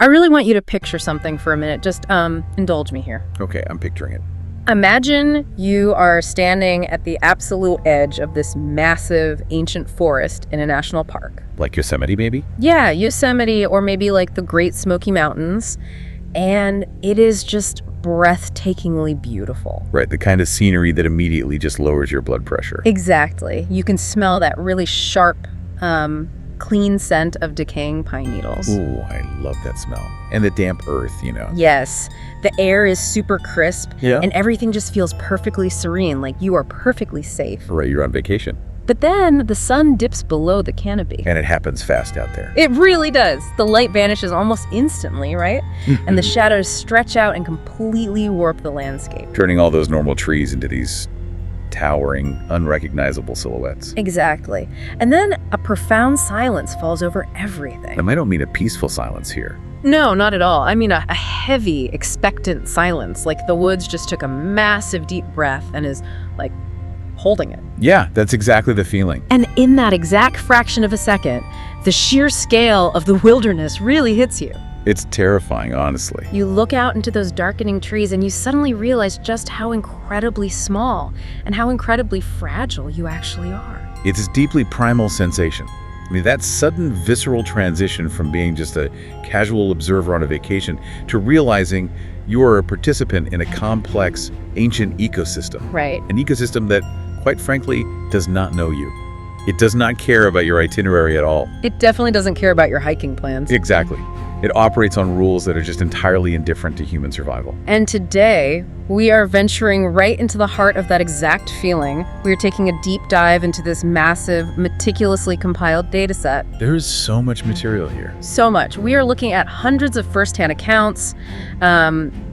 I really want you to picture something for a minute. Just indulge me here. Okay, I'm picturing it. Imagine you are standing at the absolute edge of this massive ancient forest in a national park. Like Yosemite, maybe? Yeah, Yosemite, or maybe like the Great Smoky Mountains. And it is just breathtakingly beautiful. Right, the kind of scenery that immediately just lowers your blood pressure. Exactly. You can smell that really sharp, clean scent of decaying pine needles. Ooh, I love that smell. And the damp earth, Yes. The air is super crisp, Yeah. and everything just feels perfectly serene, like you are perfectly safe. Right, you're on vacation. But then the sun dips below the canopy. And it happens fast out there. It really does. The light vanishes almost instantly, right? And the shadows stretch out and completely warp the landscape. Turning all those normal trees into these towering, unrecognizable silhouettes. Exactly. And then a profound silence falls over everything. And I don't mean a peaceful silence here. No, not at all. I mean a heavy, expectant silence, like the woods just took a massive deep breath and is, like, holding it. Yeah, that's exactly the feeling. And in that exact fraction of a second, the sheer scale of the wilderness really hits you. It's terrifying, honestly. You look out into those darkening trees and you suddenly realize just how incredibly small and how incredibly fragile you actually are. It's a deeply primal sensation. I mean, that sudden visceral transition from being just a casual observer on a vacation to realizing you are a participant in a complex, ancient ecosystem. Right. An ecosystem that, quite frankly, does not know you. It does not care about your itinerary at all. It definitely doesn't care about your hiking plans. Exactly. It operates on rules that are just entirely indifferent to human survival. And today, we are venturing right into the heart of that exact feeling. We are taking a deep dive into this massive, meticulously compiled data set. There is so much material here. So much. We are looking at hundreds of firsthand accounts,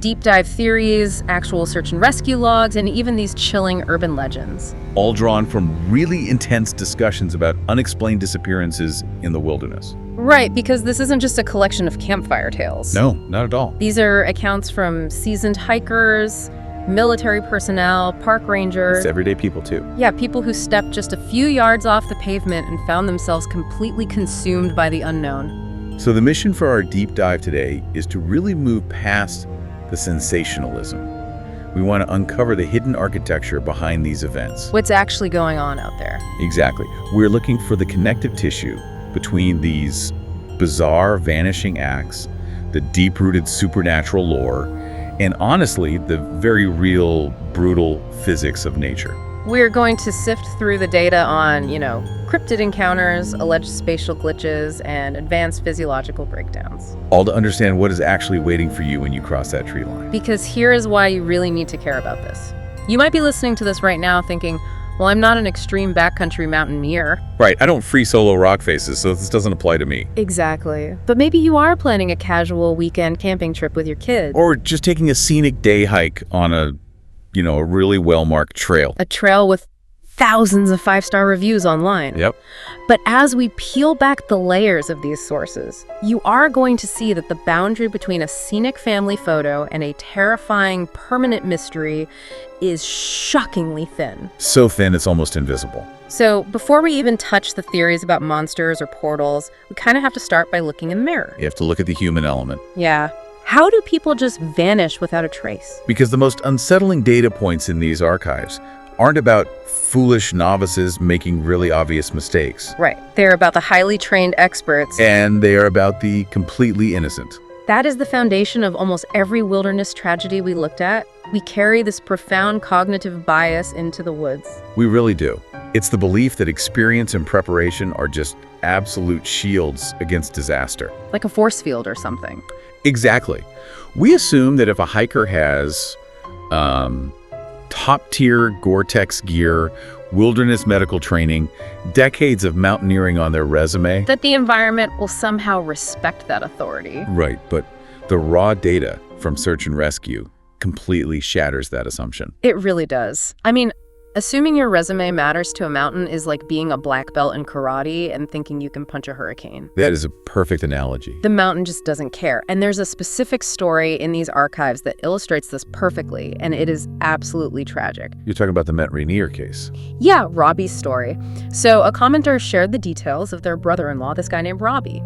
deep dive theories, actual search and rescue logs, and even these chilling urban legends. All drawn from really intense discussions about unexplained disappearances in the wilderness. Right, because this isn't just a collection of campfire tales. No, not at all. These are accounts from seasoned hikers, military personnel, park rangers. It's everyday people, too. Yeah, people who stepped just a few yards off the pavement and found themselves completely consumed by the unknown. So the mission for our deep dive today is to really move past the sensationalism. We want to uncover the hidden architecture behind these events. What's actually going on out there? Exactly. We're looking for the connective tissue between these bizarre vanishing acts, the deep-rooted supernatural lore, and honestly, the very real, brutal physics of nature. We're going to sift through the data on, cryptid encounters, alleged spatial glitches, and advanced physiological breakdowns. All to understand what is actually waiting for you when you cross that tree line. Because here is why you really need to care about this. You might be listening to this right now thinking, well, I'm not an extreme backcountry mountaineer. Right, I don't free solo rock faces, so this doesn't apply to me. Exactly. But maybe you are planning a casual weekend camping trip with your kids. Or just taking a scenic day hike on a really well-marked trail. A trail with thousands of 5-star reviews online. Yep. But as we peel back the layers of these sources, you are going to see that the boundary between a scenic family photo and a terrifying permanent mystery is shockingly thin. So thin it's almost invisible. So before we even touch the theories about monsters or portals, we kind of have to start by looking in the mirror. You have to look at the human element. Yeah. How do people just vanish without a trace? Because the most unsettling data points in these archives aren't about foolish novices making really obvious mistakes. Right. They're about the highly trained experts. And they are about the completely innocent. That is the foundation of almost every wilderness tragedy we looked at. We carry this profound cognitive bias into the woods. We really do. It's the belief that experience and preparation are just absolute shields against disaster. Like a force field or something. Exactly. We assume that if a hiker has top-tier Gore-Tex gear, wilderness medical training, decades of mountaineering on their resume, that the environment will somehow respect that authority. Right, but the raw data from search and rescue completely shatters that assumption. It really does. I mean, Assuming your resume matters to a mountain is like being a black belt in karate and thinking you can punch a hurricane. That is a perfect analogy. The mountain just doesn't care. And there's a specific story in these archives that illustrates this perfectly, and it is absolutely tragic. You're talking about the Mount Rainier case. Yeah, Robbie's story. So a commenter shared the details of their brother-in-law, this guy named Robbie.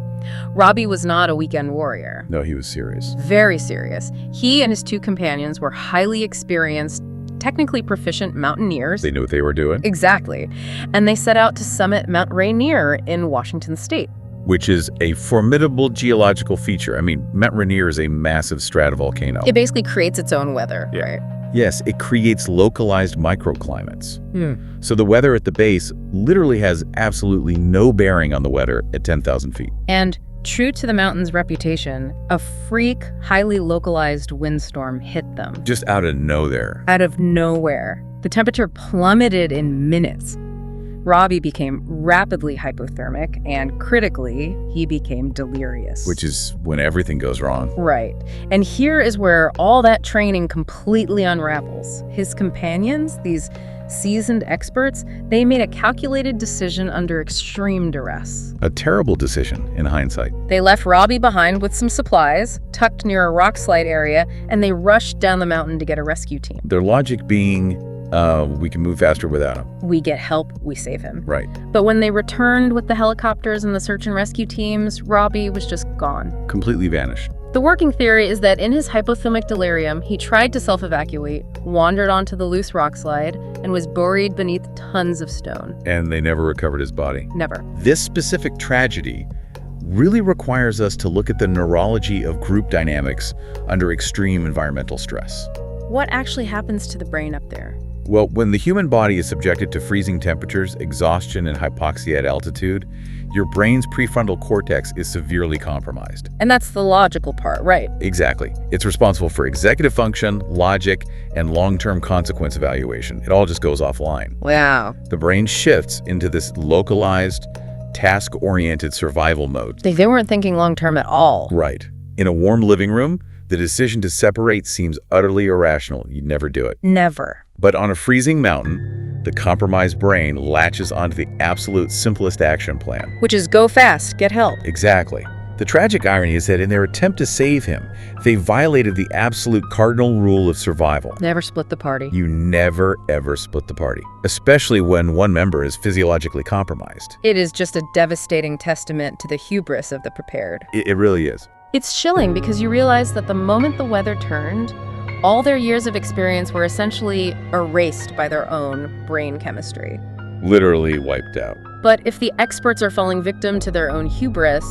Robbie was not a weekend warrior. No, he was serious. Very serious. He and his two companions were highly experienced, technically proficient mountaineers. They knew what they were doing. Exactly. And they set out to summit Mount Rainier in Washington state. Which is a formidable geological feature. I mean, Mount Rainier is a massive stratovolcano. It basically creates its own weather, right? Yes, it creates localized microclimates. So the weather at the base literally has absolutely no bearing on the weather at 10,000 feet. And true to the mountain's reputation, a freak, highly localized windstorm hit them. Just out of nowhere. Out of nowhere. The temperature plummeted in minutes. Robbie became rapidly hypothermic, and critically, he became delirious. Which is when everything goes wrong. Right. And here is where all that training completely unravels. His companions, these seasoned experts, they made a calculated decision under extreme duress. A terrible decision in hindsight. They left Robbie behind with some supplies, tucked near a rock slide area, and they rushed down the mountain to get a rescue team. Their logic being, we can move faster without him. We get help, we save him. Right. But when they returned with the helicopters and the search and rescue teams, Robbie was just gone. Completely vanished. The working theory is that in his hypothermic delirium, he tried to self-evacuate, wandered onto the loose rock slide, and was buried beneath tons of stone. And they never recovered his body. Never. This specific tragedy really requires us to look at the neurology of group dynamics under extreme environmental stress. What actually happens to the brain up there? Well, when the human body is subjected to freezing temperatures, exhaustion, and hypoxia at altitude, your brain's prefrontal cortex is severely compromised. And that's the logical part, right? Exactly. It's responsible for executive function, logic, and long-term consequence evaluation. It all just goes offline. Wow. The brain shifts into this localized, task-oriented survival mode. They weren't thinking long-term at all. Right. In a warm living room, the decision to separate seems utterly irrational. You'd never do it. Never. But on a freezing mountain, the compromised brain latches onto the absolute simplest action plan. Which is go fast, get help. Exactly. The tragic irony is that in their attempt to save him, they violated the absolute cardinal rule of survival. Never split the party. You never, ever split the party, especially when one member is physiologically compromised. It is just a devastating testament to the hubris of the prepared. It really is. It's chilling because you realize that the moment the weather turned, all their years of experience were essentially erased by their own brain chemistry. Literally wiped out. But if the experts are falling victim to their own hubris,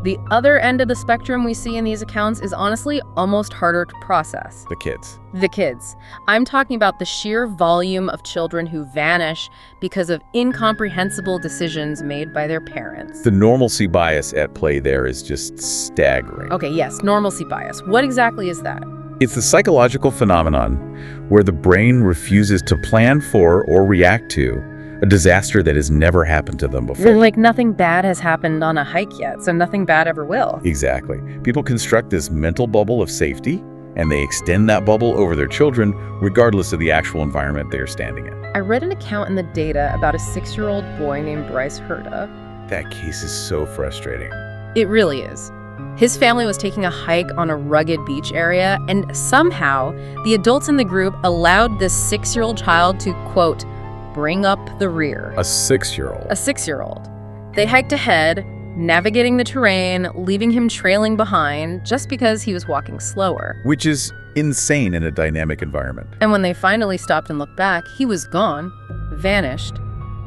the other end of the spectrum we see in these accounts is honestly almost harder to process. The kids. The kids. I'm talking about the sheer volume of children who vanish because of incomprehensible decisions made by their parents. The normalcy bias at play there is just staggering. Okay, yes, normalcy bias. What exactly is that? It's the psychological phenomenon where the brain refuses to plan for or react to a disaster that has never happened to them before. Like nothing bad has happened on a hike yet, so nothing bad ever will. Exactly. People construct this mental bubble of safety, and they extend that bubble over their children, regardless of the actual environment they are standing in. I read an account in the data about a 6-year-old boy named Bryce Herta. That case is so frustrating. It really is. His family was taking a hike on a rugged beach area, and somehow the adults in the group allowed this 6-year-old child to, quote, bring up the rear. A 6-year-old. A 6-year-old. They hiked ahead, navigating the terrain, leaving him trailing behind just because he was walking slower. Which is insane in a dynamic environment. And when they finally stopped and looked back, he was gone, vanished.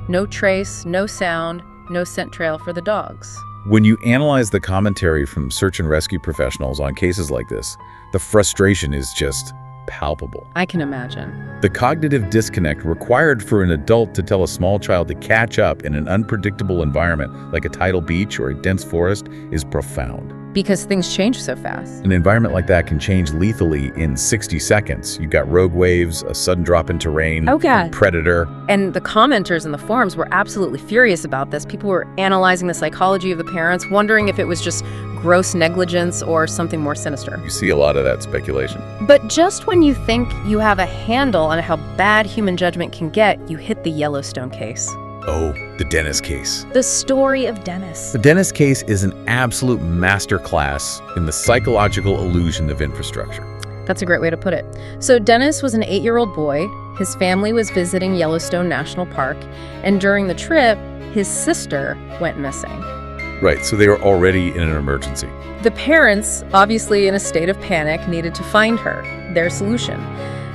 No trace, no sound, no scent trail for the dogs. When you analyze the commentary from search and rescue professionals on cases like this, the frustration is just palpable. I can imagine. The cognitive disconnect required for an adult to tell a small child to catch up in an unpredictable environment like a tidal beach or a dense forest is profound. because things change so fast. An environment like that can change lethally in 60 seconds. You've got rogue waves, a sudden drop in terrain, Oh, God. a predator. And the commenters in the forums were absolutely furious about this. People were analyzing the psychology of the parents, wondering if it was just gross negligence or something more sinister. You see a lot of that speculation. But just when you think you have a handle on how bad human judgment can get, you hit the Yellowstone case. Oh, the Dennis case. The story of Dennis. The Dennis case is an absolute masterclass in the psychological illusion of infrastructure. That's a great way to put it. So Dennis was an 8-year-old boy. His family was visiting Yellowstone National Park, and during the trip, his sister went missing. Right, so they were already in an emergency. The parents, obviously in a state of panic, needed to find her. Their solution.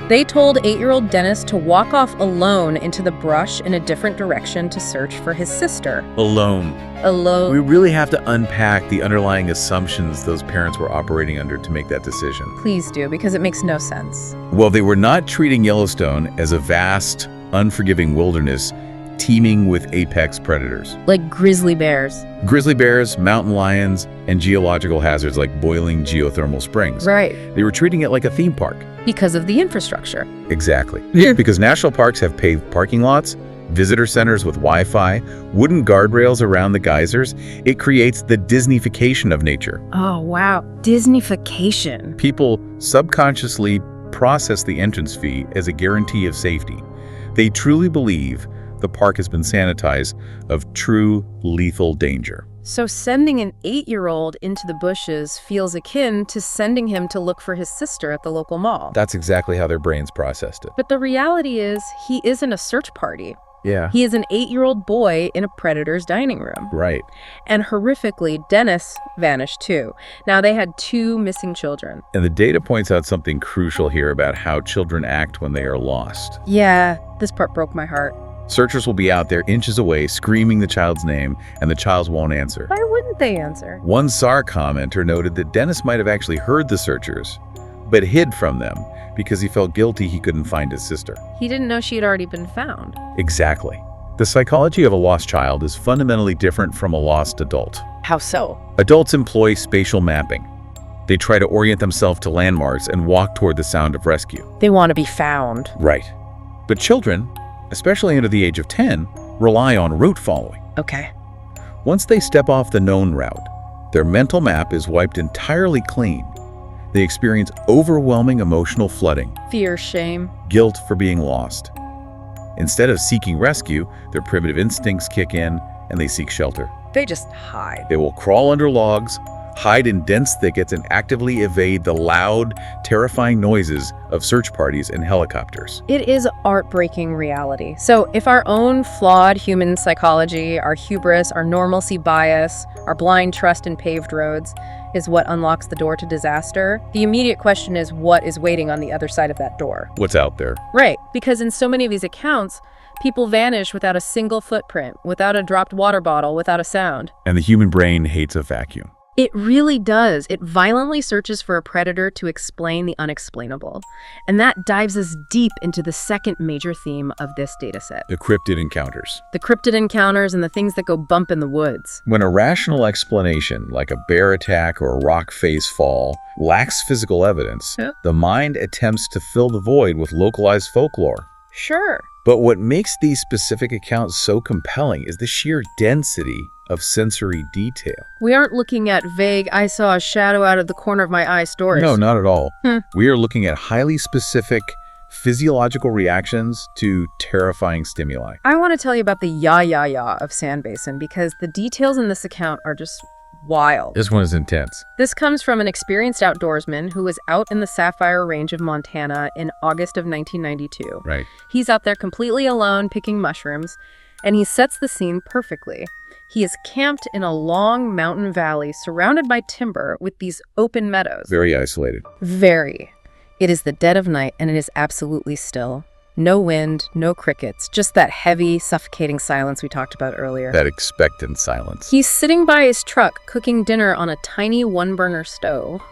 They told 8-year-old Dennis to walk off alone into the brush in a different direction to search for his sister. Alone. Alone. We really have to unpack the underlying assumptions those parents were operating under to make that decision. Please do, because it makes no sense. Well, they were not treating Yellowstone as a vast, unforgiving wilderness teeming with apex predators. Like grizzly bears. Grizzly bears, mountain lions, and geological hazards like boiling geothermal springs. Right. They were treating it like a theme park. Because of the infrastructure. Exactly. Yeah. Because national parks have paved parking lots, visitor centers with Wi-Fi, wooden guardrails around the geysers. It creates the Disneyfication of nature. Oh, wow. Disneyfication. People subconsciously process the entrance fee as a guarantee of safety. They truly believe the park has been sanitized of true lethal danger. So sending an 8-year-old into the bushes feels akin to sending him to look for his sister at the local mall. That's exactly how their brains processed it. But the reality is, he isn't a search party. Yeah. He is an 8-year-old boy in a predator's dining room. Right. And horrifically, Dennis vanished too. Now, they had 2 missing children. And the data points out something crucial here about how children act when they are lost. Yeah, this part broke my heart. Searchers will be out there inches away screaming the child's name, and the child won't answer. Why wouldn't they answer? One SAR commenter noted that Dennis might have actually heard the searchers, but hid from them because he felt guilty he couldn't find his sister. He didn't know she had already been found. Exactly. The psychology of a lost child is fundamentally different from a lost adult. How so? Adults employ spatial mapping. They try to orient themselves to landmarks and walk toward the sound of rescue. They want to be found. Right. But children, especially under the age of 10, rely on route following. Okay. Once they step off the known route, their mental map is wiped entirely clean. They experience overwhelming emotional flooding, Fear, shame. guilt for being lost. Instead of seeking rescue, their primitive instincts kick in and they seek shelter. They just hide. They will crawl under logs, hide in dense thickets, and actively evade the loud, terrifying noises of search parties and helicopters. It is art-breaking reality. So if our own flawed human psychology, our hubris, our normalcy bias, our blind trust in paved roads is what unlocks the door to disaster, the immediate question is what is waiting on the other side of that door? What's out there? Right, because in so many of these accounts, people vanish without a single footprint, without a dropped water bottle, without a sound. And the human brain hates a vacuum. It really does. It violently searches for a predator to explain the unexplainable. And that dives us deep into the second major theme of this dataset. The cryptid encounters. The cryptid encounters and the things that go bump in the woods. When a rational explanation, like a bear attack or a rock face fall, lacks physical evidence, the mind attempts to fill the void with localized folklore. Sure. But what makes these specific accounts so compelling is the sheer density of sensory detail. We aren't looking at vague, I saw a shadow out of the corner of my eye stories. No, not at all. We are looking at highly specific physiological reactions to terrifying stimuli. I want to tell you about the ya of Sand Basin because the details in this account are just wild. This one is intense. This comes from an experienced outdoorsman who was out in the Sapphire Range of Montana in August of 1992. Right. He's out there completely alone picking mushrooms, and he sets the scene perfectly. He is camped in a long mountain valley surrounded by timber with these open meadows. Very isolated. Very. It is the dead of night, and it is absolutely still. No wind, no crickets, just that heavy, suffocating silence we talked about earlier. That expectant silence. He's sitting by his truck, cooking dinner on a tiny one-burner stove.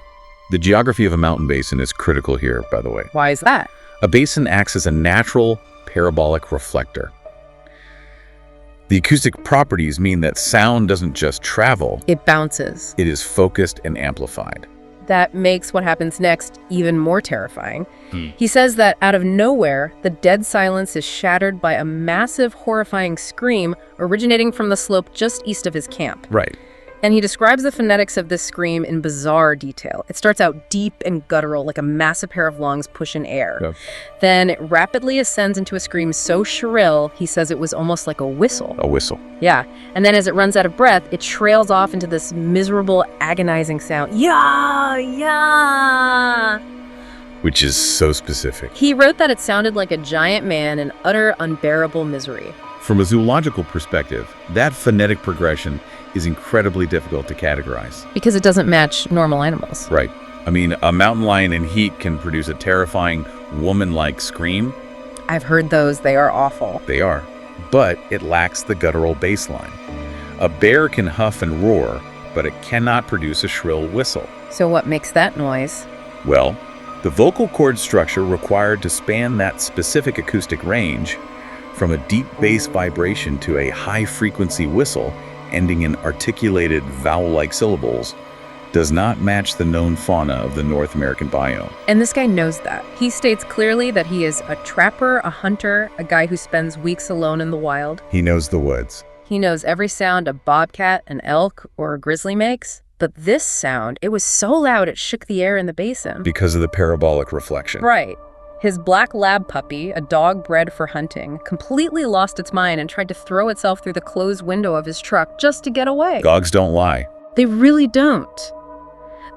The geography of a mountain basin is critical here, by the way. Why is that? A basin acts as a natural parabolic reflector. The acoustic properties mean that sound doesn't just travel, It bounces. it is focused and amplified. That makes what happens next even more terrifying. He says that out of nowhere, the dead silence is shattered by a massive, horrifying scream originating from the slope just east of his camp. Right. And he describes the phonetics of this scream in bizarre detail. It starts out deep and guttural, like a massive pair of lungs pushing air. Yeah. Then it rapidly ascends into a scream so shrill, he says it was almost like a whistle. A whistle. Yeah. And then as it runs out of breath, it trails off into this miserable, agonizing sound. Yeah, yeah. Which is so specific. He wrote that it sounded like a giant man in utter, unbearable misery. From a zoological perspective, that phonetic progression is incredibly difficult to categorize. Because it doesn't match normal animals. Right. I mean, a mountain lion in heat can produce a terrifying woman-like scream. I've heard those. They are awful. They are. But it lacks the guttural baseline. A bear can huff and roar, but it cannot produce a shrill whistle. So what makes that noise? Well, the vocal cord structure required to span that specific acoustic range, from a deep bass vibration to a high-frequency whistle ending in articulated vowel-like syllables, does not match the known fauna of the North American biome. And this guy knows that. He states clearly that he is a trapper, a hunter, a guy who spends weeks alone in the wild. He knows the woods. He knows every sound a bobcat, an elk, or a grizzly makes. But this sound, it was so loud it shook the air in the basin. Because of the parabolic reflection. Right. His black lab puppy, a dog bred for hunting, completely lost its mind and tried to throw itself through the closed window of his truck just to get away. Dogs don't lie. They really don't.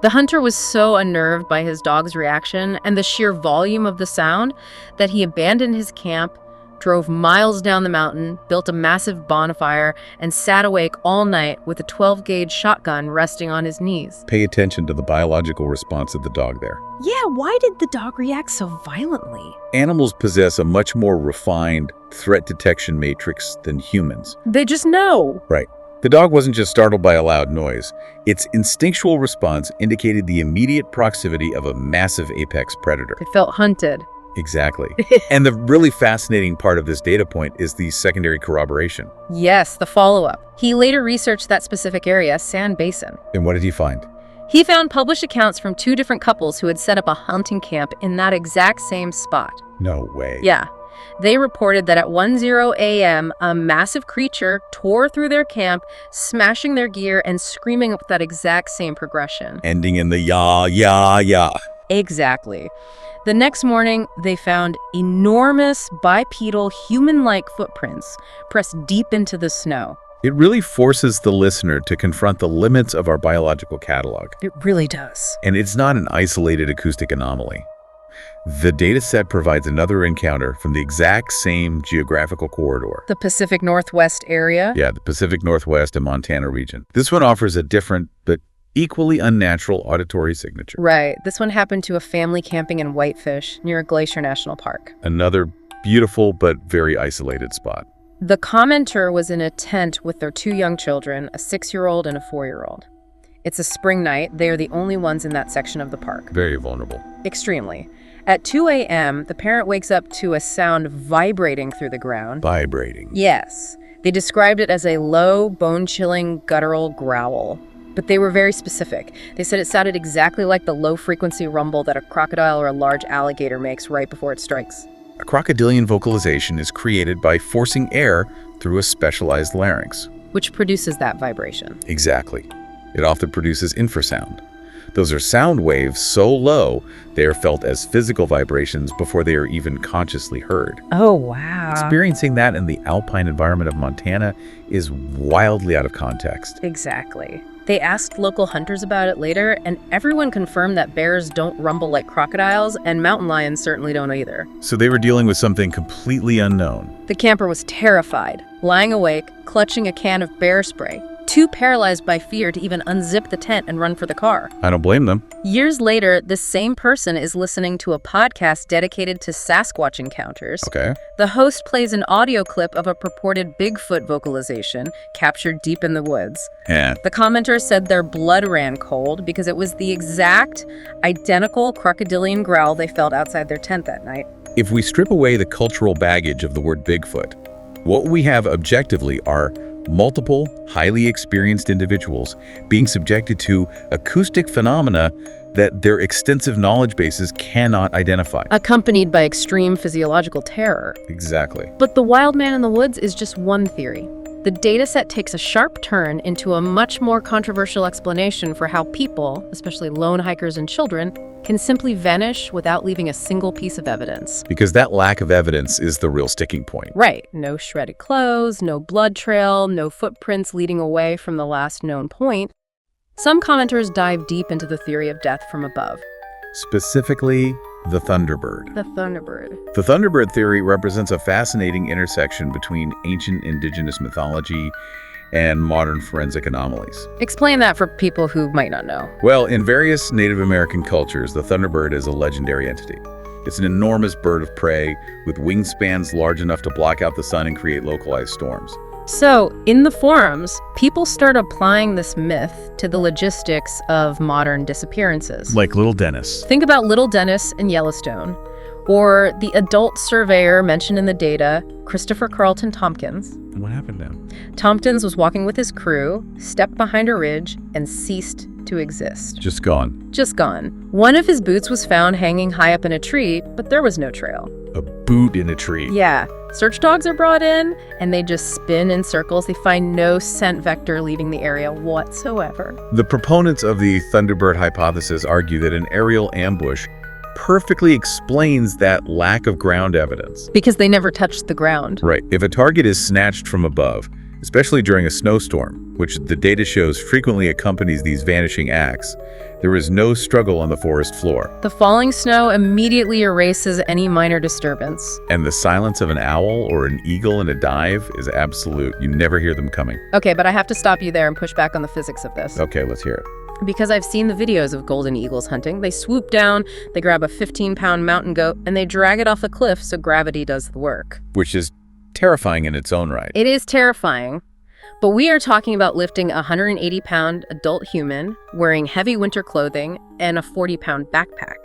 The hunter was so unnerved by his dog's reaction and the sheer volume of the sound that he abandoned his camp, drove miles down the mountain, built a massive bonfire, and sat awake all night with a 12-gauge shotgun resting on his knees. Pay attention to the biological response of the dog there. Yeah, why did the dog react so violently? Animals possess a much more refined threat detection matrix than humans. They just know. Right. The dog wasn't just startled by a loud noise. Its instinctual response indicated the immediate proximity of a massive apex predator. It felt hunted. Exactly. And the really fascinating part of this data point is the secondary corroboration. Yes, the follow-up. He later researched that specific area, Sand Basin. And what did he find? He found published accounts from 2 different couples who had set up a hunting camp in that exact same spot. No way. Yeah. They reported that at 1:00 a.m., a massive creature tore through their camp, smashing their gear and screaming with that exact same progression. Ending in the yah, yah, yah. Exactly. The next morning, they found enormous bipedal human-like footprints pressed deep into the snow. It really forces the listener to confront the limits of our biological catalog. It really does. And it's not an isolated acoustic anomaly. The data set provides another encounter from the exact same geographical corridor. The Pacific Northwest area? Yeah, the Pacific Northwest and Montana region. This one offers a different but equally unnatural auditory signature. Right. This one happened to a family camping in Whitefish near Glacier National Park. Another beautiful but very isolated spot. The commenter was in a tent with their 2 young children, a 6-year-old and a 4-year-old. It's a spring night. They are the only ones in that section of the park. Very vulnerable. Extremely. At 2 a.m., the parent wakes up to a sound vibrating through the ground. Vibrating. Yes. They described it as a low, bone-chilling, guttural growl. But they were very specific. They said it sounded exactly like the low-frequency rumble that a crocodile or a large alligator makes right before it strikes. A crocodilian vocalization is created by forcing air through a specialized larynx. Which produces that vibration. Exactly. It often produces infrasound. Those are sound waves so low, they are felt as physical vibrations before they are even consciously heard. Oh, wow. Experiencing that in the alpine environment of Montana is wildly out of context. Exactly. They asked local hunters about it later, and everyone confirmed that bears don't rumble like crocodiles, and mountain lions certainly don't either. So they were dealing with something completely unknown. The camper was terrified, lying awake, clutching a can of bear spray, too paralyzed by fear to even unzip the tent and run for the car. I don't blame them. Years later, this same person is listening to a podcast dedicated to Sasquatch encounters. Okay. The host plays an audio clip of a purported Bigfoot vocalization captured deep in the woods. Yeah. The commenter said their blood ran cold because it was the exact, identical crocodilian growl they felt outside their tent that night. If we strip away the cultural baggage of the word Bigfoot, What we have objectively are multiple, highly experienced individuals being subjected to acoustic phenomena that their extensive knowledge bases cannot identify. Accompanied by extreme physiological terror. Exactly. But the wild man in the woods is just one theory. The dataset takes a sharp turn into a much more controversial explanation for how people, especially lone hikers and children, can simply vanish without leaving a single piece of evidence. Because that lack of evidence is the real sticking point. Right. No shredded clothes, no blood trail, no footprints leading away from the last known point. Some commenters dive deep into the theory of death from above. Specifically, the Thunderbird. The Thunderbird. The Thunderbird theory represents a fascinating intersection between ancient indigenous mythology and modern forensic anomalies. Explain that for people who might not know. Well, in various Native American cultures, the Thunderbird is a legendary entity. It's an enormous bird of prey with wingspans large enough to block out the sun and create localized storms. So, in the forums, people start applying this myth to the logistics of modern disappearances. Like Little Dennis. Think about Little Dennis in Yellowstone, or the adult surveyor mentioned in the data, Christopher Carlton Tompkins. What happened to him? Tompkins was walking with his crew, stepped behind a ridge, and ceased to exist. Just gone. Just gone. One of his boots was found hanging high up in a tree, but there was no trail. A boot in a tree. Yeah. Search dogs are brought in, and they just spin in circles. They find no scent vector leaving the area whatsoever. The proponents of the Thunderbird hypothesis argue that an aerial ambush perfectly explains that lack of ground evidence. Because they never touched the ground. Right. If a target is snatched from above, especially during a snowstorm, which the data shows frequently accompanies these vanishing acts, there is no struggle on the forest floor. The falling snow immediately erases any minor disturbance. And the silence of an owl or an eagle in a dive is absolute. You never hear them coming. Okay, but I have to stop you there and push back on the physics of this. Okay, let's hear it. Because I've seen the videos of golden eagles hunting. They swoop down, they grab a 15-pound mountain goat, and they drag it off a cliff so gravity does the work. Which is terrifying in its own right. It is terrifying. But we are talking about lifting a 180-pound adult human, wearing heavy winter clothing, and a 40-pound backpack,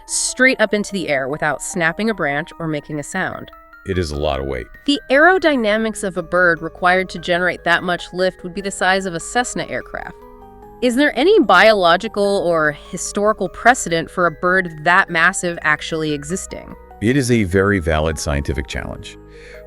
straight up into the air without snapping a branch or making a sound. It is a lot of weight. The aerodynamics of a bird required to generate that much lift would be the size of a Cessna aircraft. Is there any biological or historical precedent for a bird that massive actually existing? It is a very valid scientific challenge.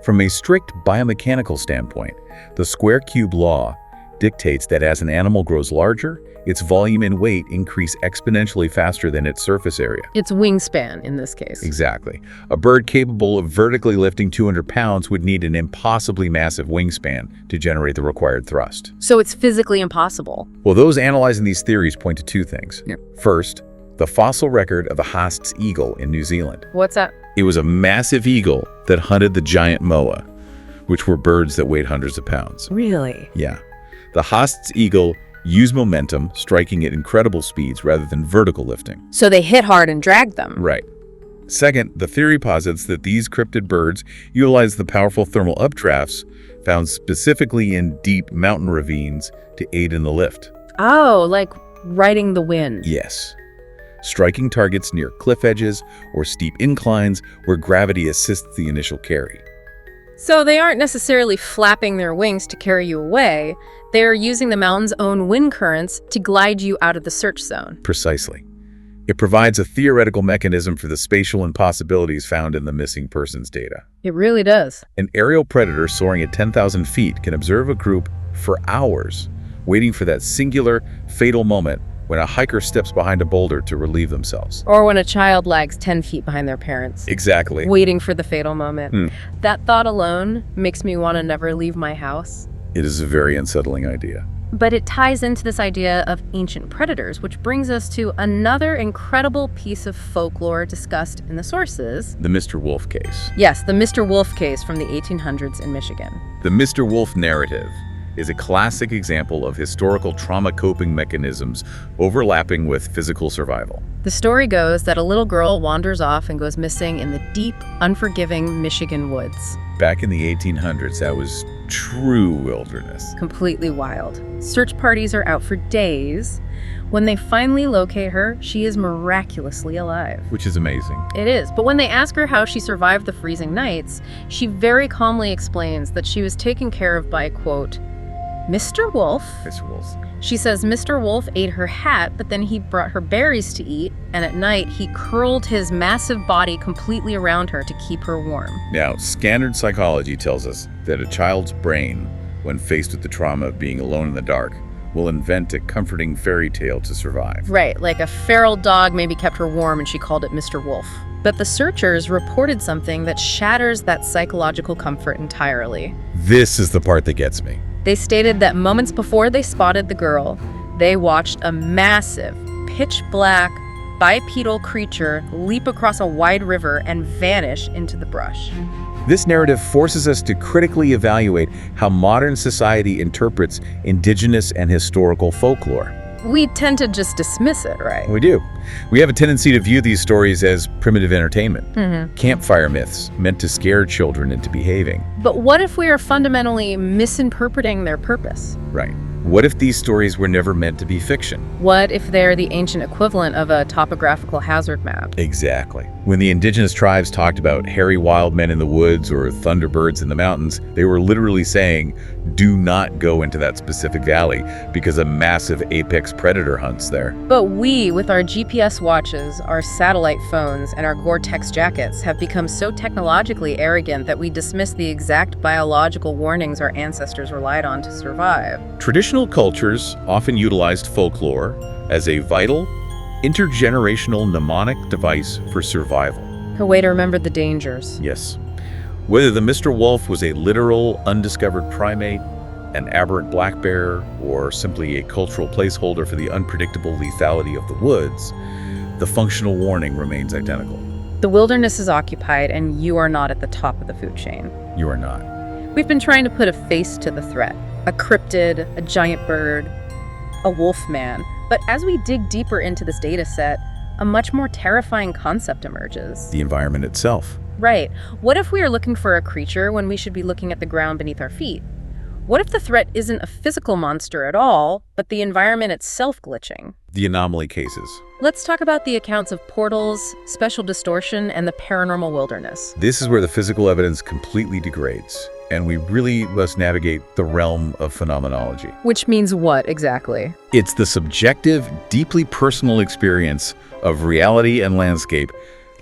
From a strict biomechanical standpoint, the square cube law dictates that as an animal grows larger, its volume and weight increase exponentially faster than its surface area. Its wingspan, in this case. Exactly. A bird capable of vertically lifting 200 pounds would need an impossibly massive wingspan to generate the required thrust. So it's physically impossible. Well, those analyzing these theories point to two things. Yep. First, the fossil record of the Haast's eagle in New Zealand. What's that? It was a massive eagle that hunted the giant moa, which were birds that weighed hundreds of pounds. Really? Yeah. The Haast's eagle used momentum, striking at incredible speeds rather than vertical lifting. So they hit hard and dragged them. Right. Second, the theory posits that these cryptid birds utilize the powerful thermal updrafts found specifically in deep mountain ravines to aid in the lift. Oh, like riding the wind. Yes. Striking targets near cliff edges or steep inclines where gravity assists the initial carry. So they aren't necessarily flapping their wings to carry you away. They're using the mountain's own wind currents to glide you out of the search zone. Precisely. It provides a theoretical mechanism for the spatial impossibilities found in the missing persons data. It really does. An aerial predator soaring at 10,000 feet can observe a group for hours, waiting for that singular, fatal moment when a hiker steps behind a boulder to relieve themselves. Or when a child lags 10 feet behind their parents. Exactly. Waiting for the fatal moment. That thought alone makes me want to never leave my house. It is a very unsettling idea. But it ties into this idea of ancient predators, which brings us to another incredible piece of folklore discussed in the sources. The Mr. Wolf case. Yes, the Mr. Wolf case from the 1800s in Michigan. The Mr. Wolf narrative is a classic example of historical trauma coping mechanisms overlapping with physical survival. The story goes that a little girl wanders off and goes missing in the deep, unforgiving Michigan woods. Back in the 1800s, that was true wilderness. Completely wild. Search parties are out for days. When they finally locate her, she is miraculously alive. Which is amazing. It is, but when they ask her how she survived the freezing nights, she very calmly explains that she was taken care of by, quote, Mr. Wolf. Mr. Wolf. She says Mr. Wolf ate her hat, but then he brought her berries to eat, and at night he curled his massive body completely around her to keep her warm. Now, standard psychology tells us that a child's brain, when faced with the trauma of being alone in the dark, will invent a comforting fairy tale to survive. Right, like a feral dog maybe kept her warm and she called it Mr. Wolf. But the searchers reported something that shatters that psychological comfort entirely. This is the part that gets me. They stated that moments before they spotted the girl, they watched a massive, pitch-black, bipedal creature leap across a wide river and vanish into the brush. This narrative forces us to critically evaluate how modern society interprets indigenous and historical folklore. We tend to just dismiss it, right? We do. We have a tendency to view these stories as primitive entertainment, campfire myths meant to scare children into behaving. But what if we are fundamentally misinterpreting their purpose? Right. What if these stories were never meant to be fiction? What if they're the ancient equivalent of a topographical hazard map? Exactly. When the indigenous tribes talked about hairy wild men in the woods or thunderbirds in the mountains, they were literally saying, do not go into that specific valley because a massive apex predator hunts there. But we, with our GPS watches, our satellite phones, and our Gore-Tex jackets, have become so technologically arrogant that we dismiss the exact biological warnings our ancestors relied on to survive. Traditional cultures often utilized folklore as a vital, intergenerational mnemonic device for survival. A way to remember the dangers. Yes. Whether the Mr. Wolf was a literal, undiscovered primate, an aberrant black bear, or simply a cultural placeholder for the unpredictable lethality of the woods, the functional warning remains identical. The wilderness is occupied, and you are not at the top of the food chain. You are not. We've been trying to put a face to the threat. A cryptid, a giant bird, a wolf man. But as we dig deeper into this data set, a much more terrifying concept emerges. The environment itself. Right. What if we are looking for a creature when we should be looking at the ground beneath our feet? What if the threat isn't a physical monster at all, but the environment itself glitching? The anomaly cases. Let's talk about the accounts of portals, special distortion, and the paranormal wilderness. This is where the physical evidence completely degrades, and we really must navigate the realm of phenomenology. Which means what exactly? It's the subjective, deeply personal experience of reality and landscape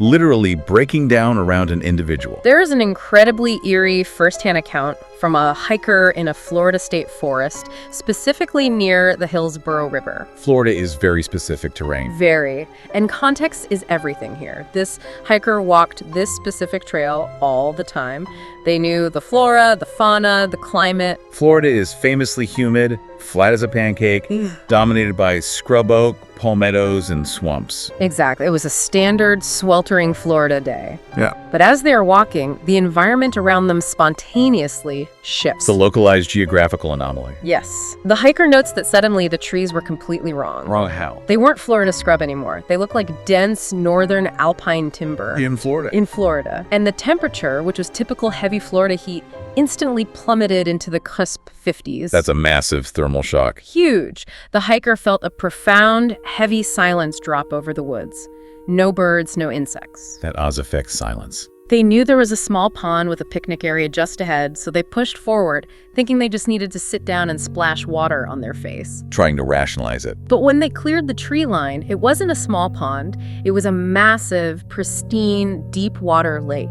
literally breaking down around an individual. There is an incredibly eerie first-hand account from a hiker in a Florida state forest, specifically near the Hillsborough River. Florida is very specific terrain. Very. And context is everything here. This hiker walked this specific trail all the time. They knew the flora, the fauna, the climate. Florida is famously humid, flat as a pancake, dominated by scrub oak, palmettos, and swamps. Exactly. It was a standard sweltering Florida day. Yeah. But as they are walking, the environment around them spontaneously shifts. It's a localized geographical anomaly. Yes. The hiker notes that suddenly the trees were completely wrong. Wrong how? They weren't Florida scrub anymore. They looked like dense northern alpine timber. In Florida. In Florida. And the temperature, which was typical heavy Florida heat, instantly plummeted into the cusp 50s. That's a massive thermal shock. Huge. The hiker felt a profound, heavy silence drop over the woods. No birds, no insects. That Oz effect silence. They knew there was a small pond with a picnic area just ahead, so they pushed forward, thinking they just needed to sit down and splash water on their face. Trying to rationalize it. But when they cleared the tree line, it wasn't a small pond. It was a massive, pristine, deep water lake.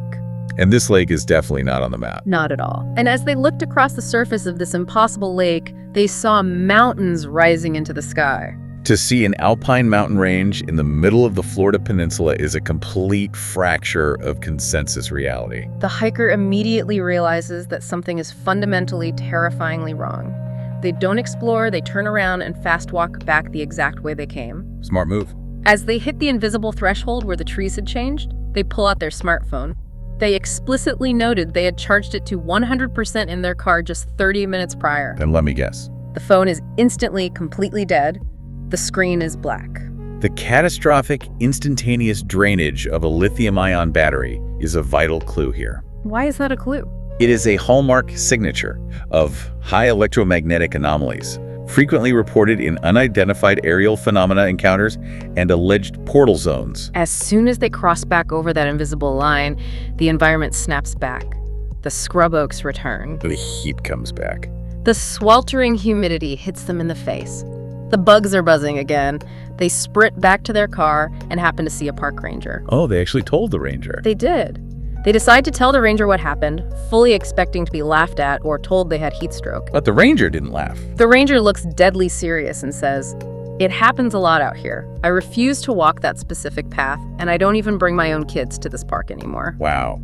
And this lake is definitely not on the map. Not at all. And as they looked across the surface of this impossible lake, they saw mountains rising into the sky. To see an alpine mountain range in the middle of the Florida peninsula is a complete fracture of consensus reality. The hiker immediately realizes that something is fundamentally, terrifyingly wrong. They don't explore, they turn around and fast walk back the exact way they came. Smart move. As they hit the invisible threshold where the trees had changed, they pull out their smartphone. They explicitly noted they had charged it to 100% in their car just 30 minutes prior. Then let me guess. The phone is instantly, completely dead. The screen is black. The catastrophic, instantaneous drainage of a lithium-ion battery is a vital clue here. Why is that a clue? It is a hallmark signature of high electromagnetic anomalies, frequently reported in unidentified aerial phenomena encounters and alleged portal zones. As soon as they cross back over that invisible line, the environment snaps back. The scrub oaks return. The heat comes back. The sweltering humidity hits them in the face. The bugs are buzzing again. They sprint back to their car and happen to see a park ranger. Oh, they actually told the ranger. They did. They decide to tell the ranger what happened, fully expecting to be laughed at or told they had heat stroke. But the ranger didn't laugh. The ranger looks deadly serious and says, "It happens a lot out here. I refuse to walk that specific path, and I don't even bring my own kids to this park anymore." Wow.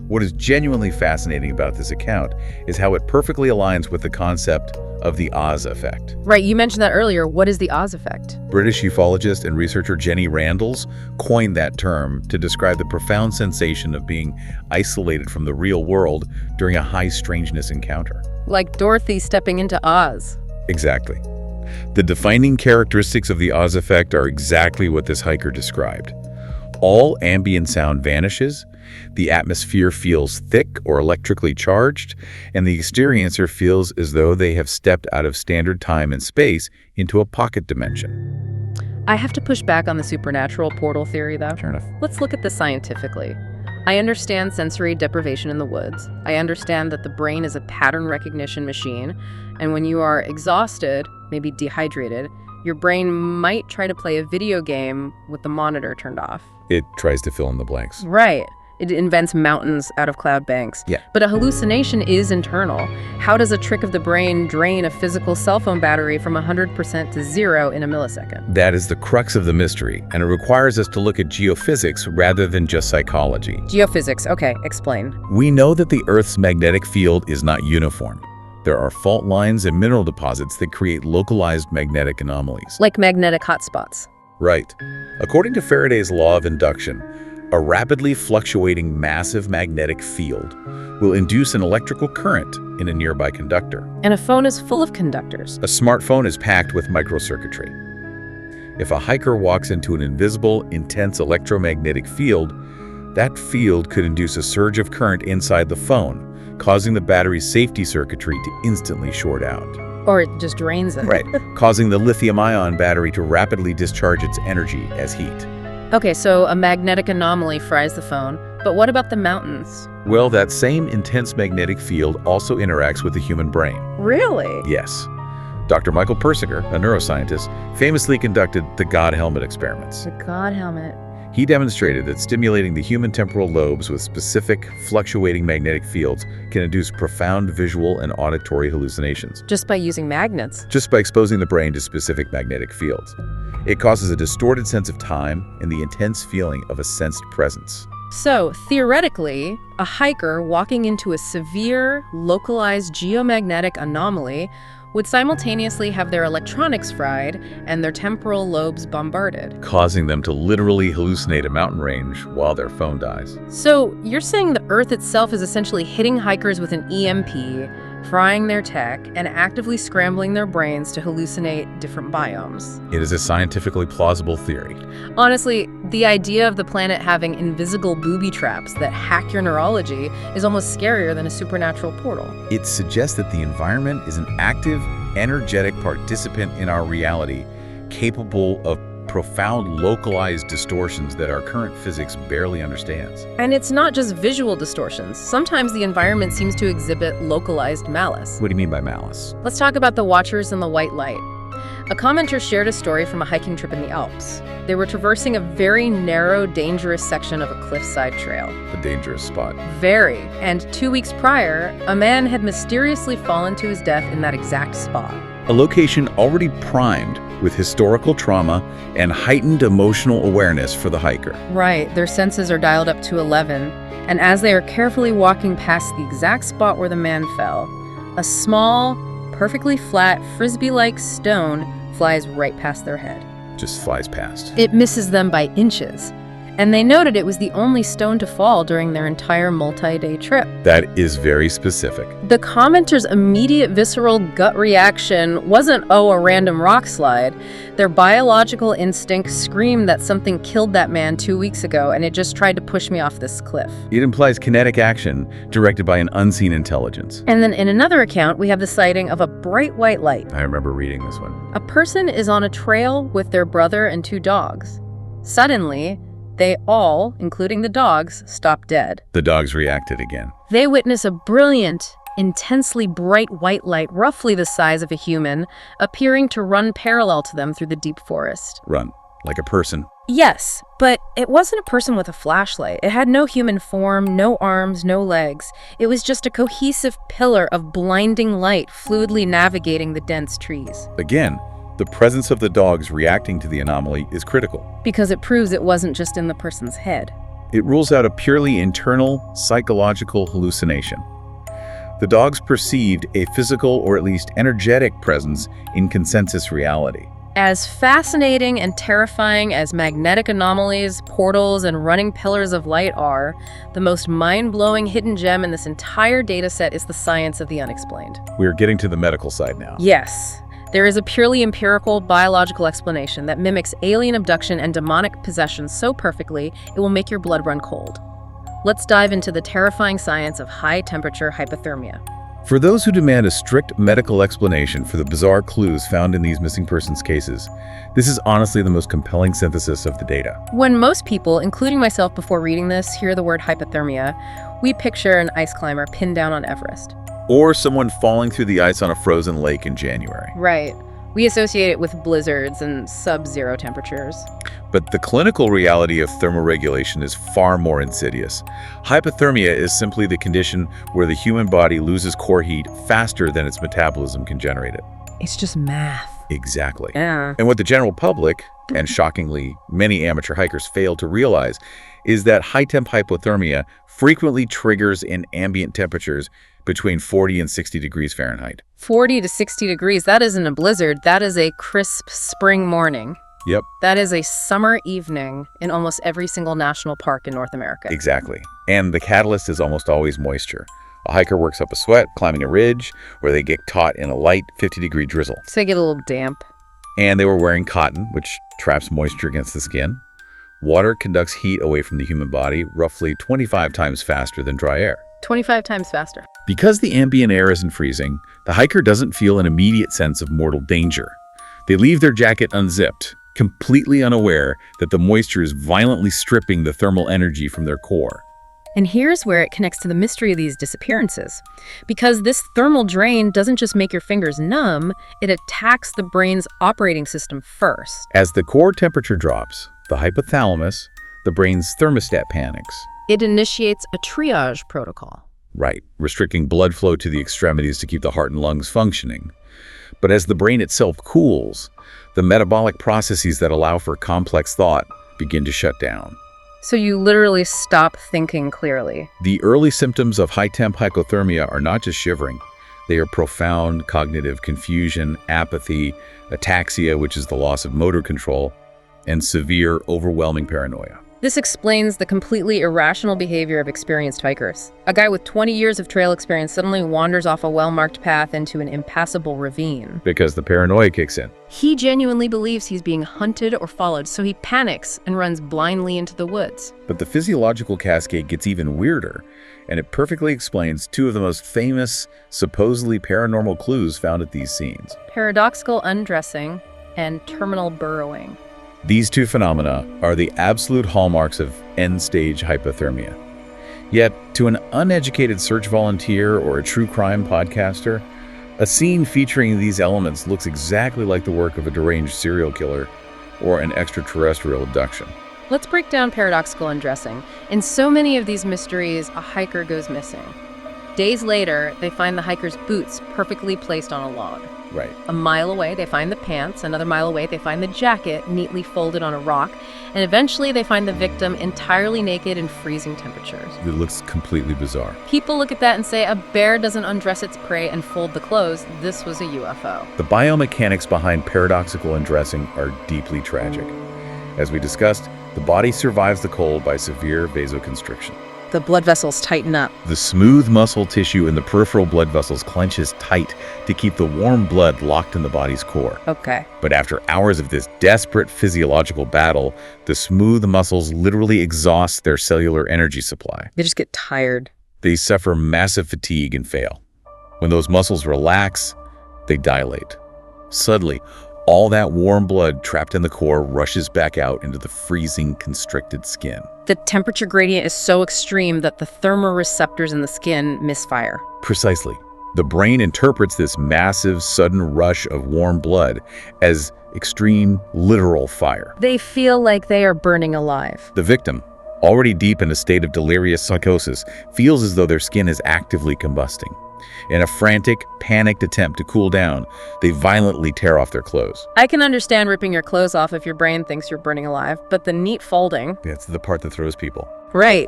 What is genuinely fascinating about this account is how it perfectly aligns with the concept of the Oz effect. Right, you mentioned that earlier. What is the Oz effect? British ufologist and researcher Jenny Randalls coined that term to describe the profound sensation of being isolated from the real world during a high strangeness encounter. Like Dorothy stepping into Oz. Exactly. The defining characteristics of the Oz effect are exactly what this hiker described. All ambient sound vanishes, the atmosphere feels thick or electrically charged, and the experiencer feels as though they have stepped out of standard time and space into a pocket dimension. I have to push back on the supernatural portal theory, though. Fair enough. Let's look at this scientifically. I understand sensory deprivation in the woods. I understand that the brain is a pattern recognition machine, and when you are exhausted, maybe dehydrated, your brain might try to play a video game with the monitor turned off. It tries to fill in the blanks. Right. It invents mountains out of cloud banks. Yeah. But a hallucination is internal. How does a trick of the brain drain a physical cell phone battery from 100% to 0 in a millisecond? That is the crux of the mystery, and it requires us to look at geophysics rather than just psychology. Geophysics. Okay, explain. We know that the Earth's magnetic field is not uniform. There are fault lines and mineral deposits that create localized magnetic anomalies. Like magnetic hotspots. Right. According to Faraday's law of induction, a rapidly fluctuating massive magnetic field will induce an electrical current in a nearby conductor. And a phone is full of conductors. A smartphone is packed with microcircuitry. If a hiker walks into an invisible, intense electromagnetic field, that field could induce a surge of current inside the phone, causing the battery's safety circuitry to instantly short out. Or it just drains it. Right, causing the lithium-ion battery to rapidly discharge its energy as heat. Okay, so a magnetic anomaly fries the phone, but what about the mountains? Well, that same intense magnetic field also interacts with the human brain. Really? Yes. Dr. Michael Persinger, a neuroscientist, famously conducted the God helmet experiments. The God helmet. He demonstrated that stimulating the human temporal lobes with specific fluctuating magnetic fields can induce profound visual and auditory hallucinations. Just by using magnets? Just by exposing the brain to specific magnetic fields. It causes a distorted sense of time and the intense feeling of a sensed presence. So, theoretically, a hiker walking into a severe, localized geomagnetic anomaly would simultaneously have their electronics fried and their temporal lobes bombarded. Causing them to literally hallucinate a mountain range while their phone dies. So, you're saying the Earth itself is essentially hitting hikers with an EMP, frying their tech, and actively scrambling their brains to hallucinate different biomes. It is a scientifically plausible theory. Honestly, the idea of the planet having invisible booby traps that hack your neurology is almost scarier than a supernatural portal. It suggests that the environment is an active, energetic participant in our reality, capable of profound localized distortions that our current physics barely understands. And it's not just visual distortions. Sometimes the environment seems to exhibit localized malice. What do you mean by malice? Let's talk about the Watchers in the White Light. A commenter shared a story from a hiking trip in the Alps. They were traversing a very narrow, dangerous section of a cliffside trail. A dangerous spot. Very. And 2 weeks prior, a man had mysteriously fallen to his death in that exact spot. A location already primed with historical trauma and heightened emotional awareness for the hiker. Right, their senses are dialed up to 11, and as they are carefully walking past the exact spot where the man fell, a small, perfectly flat, frisbee-like stone flies right past their head. Just flies past. It misses them by inches, And they noted it was the only stone to fall during their entire multi-day trip. That is very specific. The commenters' immediate visceral gut reaction wasn't, oh, a random rock slide. Their biological instinct screamed that something killed that man 2 weeks ago, and it just tried to push me off this cliff. It implies kinetic action directed by an unseen intelligence. And then in another account, we have the sighting of a bright white light. I remember reading this one. A person is on a trail with their brother and 2 dogs. Suddenly, they all, including the dogs, stop dead. The dogs reacted again. They witness a brilliant, intensely bright white light, roughly the size of a human, appearing to run parallel to them through the deep forest. Run, like a person. Yes, but it wasn't a person with a flashlight. It had no human form, no arms, no legs. It was just a cohesive pillar of blinding light fluidly navigating the dense trees. Again, the presence of the dogs reacting to the anomaly is critical. Because it proves it wasn't just in the person's head. It rules out a purely internal, psychological hallucination. The dogs perceived a physical or at least energetic presence in consensus reality. As fascinating and terrifying as magnetic anomalies, portals, and running pillars of light are, the most mind-blowing hidden gem in this entire data set is the science of the unexplained. We're getting to the medical side now. Yes. There is a purely empirical, biological explanation that mimics alien abduction and demonic possession so perfectly it will make your blood run cold. Let's dive into the terrifying science of high-temperature hypothermia. For those who demand a strict medical explanation for the bizarre clues found in these missing persons cases, this is honestly the most compelling synthesis of the data. When most people, including myself before reading this, hear the word hypothermia, we picture an ice climber pinned down on Everest. Or someone falling through the ice on a frozen lake in January. Right. We associate it with blizzards and sub-zero temperatures. But the clinical reality of thermoregulation is far more insidious. Hypothermia is simply the condition where the human body loses core heat faster than its metabolism can generate it. It's just math. Exactly. Yeah. And what the general public, and shockingly many amateur hikers, fail to realize is that high-temp hypothermia frequently triggers in ambient temperatures between 40 and 60 degrees Fahrenheit. 40 to 60 degrees, that isn't a blizzard, that is a crisp spring morning. Yep. That is a summer evening in almost every single national park in North America. Exactly. And the catalyst is almost always moisture. A hiker works up a sweat climbing a ridge where they get caught in a light 50-degree drizzle. So they get a little damp. And they were wearing cotton, which traps moisture against the skin. Water conducts heat away from the human body roughly 25 times faster than dry air. 25 times faster. Because the ambient air isn't freezing, the hiker doesn't feel an immediate sense of mortal danger. They leave their jacket unzipped, completely unaware that the moisture is violently stripping the thermal energy from their core. And here's where it connects to the mystery of these disappearances. Because this thermal drain doesn't just make your fingers numb, it attacks the brain's operating system first. As the core temperature drops, the hypothalamus, the brain's thermostat, panics. It initiates a triage protocol. Right, restricting blood flow to the extremities to keep the heart and lungs functioning. But as the brain itself cools, the metabolic processes that allow for complex thought begin to shut down. So you literally stop thinking clearly. The early symptoms of high-temp hypothermia are not just shivering. They are profound cognitive confusion, apathy, ataxia, which is the loss of motor control, and severe, overwhelming paranoia. This explains the completely irrational behavior of experienced hikers. A guy with 20 years of trail experience suddenly wanders off a well-marked path into an impassable ravine. Because the paranoia kicks in. He genuinely believes he's being hunted or followed, so he panics and runs blindly into the woods. But the physiological cascade gets even weirder, and it perfectly explains two of the most famous, supposedly paranormal clues found at these scenes. Paradoxical undressing and terminal burrowing. These two phenomena are the absolute hallmarks of end-stage hypothermia. Yet, to an uneducated search volunteer or a true crime podcaster, a scene featuring these elements looks exactly like the work of a deranged serial killer or an extraterrestrial abduction. Let's break down paradoxical undressing. In so many of these mysteries, a hiker goes missing. Days later, they find the hiker's boots perfectly placed on a log. Right. A mile away, they find the pants. Another mile away, they find the jacket neatly folded on a rock. And eventually, they find the victim entirely naked in freezing temperatures. It looks completely bizarre. People look at that and say, a bear doesn't undress its prey and fold the clothes. This was a UFO. The biomechanics behind paradoxical undressing are deeply tragic. As we discussed, The body survives the cold by severe vasoconstriction. The blood vessels tighten up. The smooth muscle tissue in the peripheral blood vessels clenches tight to keep the warm blood locked in the body's core. Okay. But after hours of this desperate physiological battle, the smooth muscles literally exhaust their cellular energy supply. They just get tired. They suffer massive fatigue and fail. When those muscles relax, they dilate. Suddenly, all that warm blood trapped in the core rushes back out into the freezing, constricted skin. The temperature gradient is so extreme that the thermoreceptors in the skin misfire. Precisely. The brain interprets this massive, sudden rush of warm blood as extreme, literal fire. They feel like they are burning alive. The victim, already deep in a state of delirious psychosis, feels as though their skin is actively combusting. In a frantic, panicked attempt to cool down, they violently tear off their clothes. I can understand ripping your clothes off if your brain thinks you're burning alive, but the neat folding... That's the part that throws people. Right.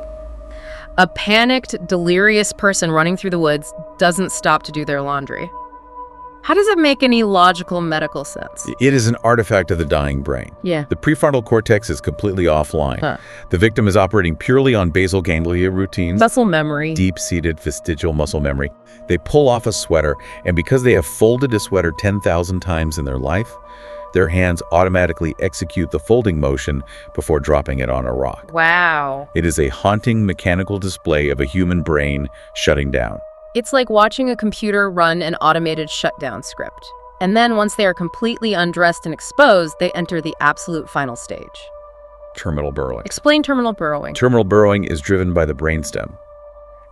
A panicked, delirious person running through the woods doesn't stop to do their laundry. How does it make any logical medical sense? It is an artifact of the dying brain. Yeah. The prefrontal cortex is completely offline. Huh. The victim is operating purely on basal ganglia routines, Muscle memory. deep-seated vestigial muscle memory. They pull off a sweater, and because they have folded a sweater 10,000 times in their life, their hands automatically execute the folding motion before dropping it on a rock. Wow. It is a haunting mechanical display of a human brain shutting down. It's like watching a computer run an automated shutdown script. And then once they are completely undressed and exposed, they enter the absolute final stage. Terminal burrowing. Explain terminal burrowing. Terminal burrowing is driven by the brainstem.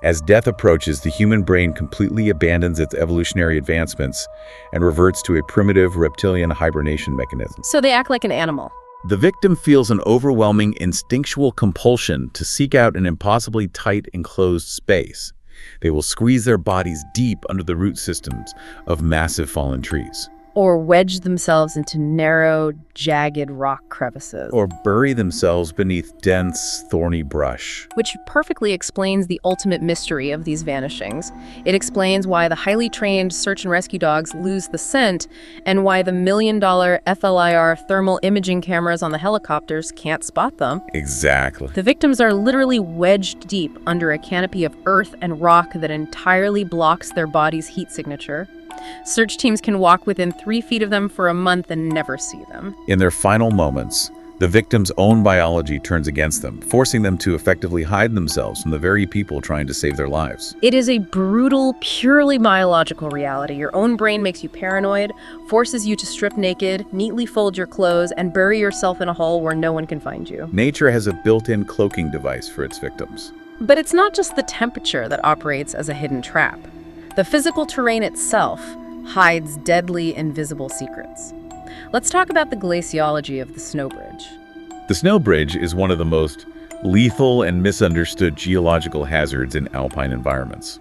As death approaches, the human brain completely abandons its evolutionary advancements and reverts to a primitive reptilian hibernation mechanism. So they act like an animal. The victim feels an overwhelming instinctual compulsion to seek out an impossibly tight, enclosed space. They will squeeze their bodies deep under the root systems of massive fallen trees. Or wedge themselves into narrow, jagged rock crevices. Or bury themselves beneath dense, thorny brush. Which perfectly explains the ultimate mystery of these vanishings. It explains why the highly trained search and rescue dogs lose the scent, and why the $1 million FLIR thermal imaging cameras on the helicopters can't spot them. Exactly. The victims are literally wedged deep under a canopy of earth and rock that entirely blocks their body's heat signature. Search teams can walk within 3 feet of them for a month and never see them. In their final moments, the victim's own biology turns against them, forcing them to effectively hide themselves from the very people trying to save their lives. It is a brutal, purely biological reality. Your own brain makes you paranoid, forces you to strip naked, neatly fold your clothes, and bury yourself in a hole where no one can find you. Nature has a built-in cloaking device for its victims. But it's not just the temperature that operates as a hidden trap. The physical terrain itself hides deadly, invisible secrets. Let's talk about the glaciology of the snow bridge. The snow bridge is one of the most lethal and misunderstood geological hazards in alpine environments.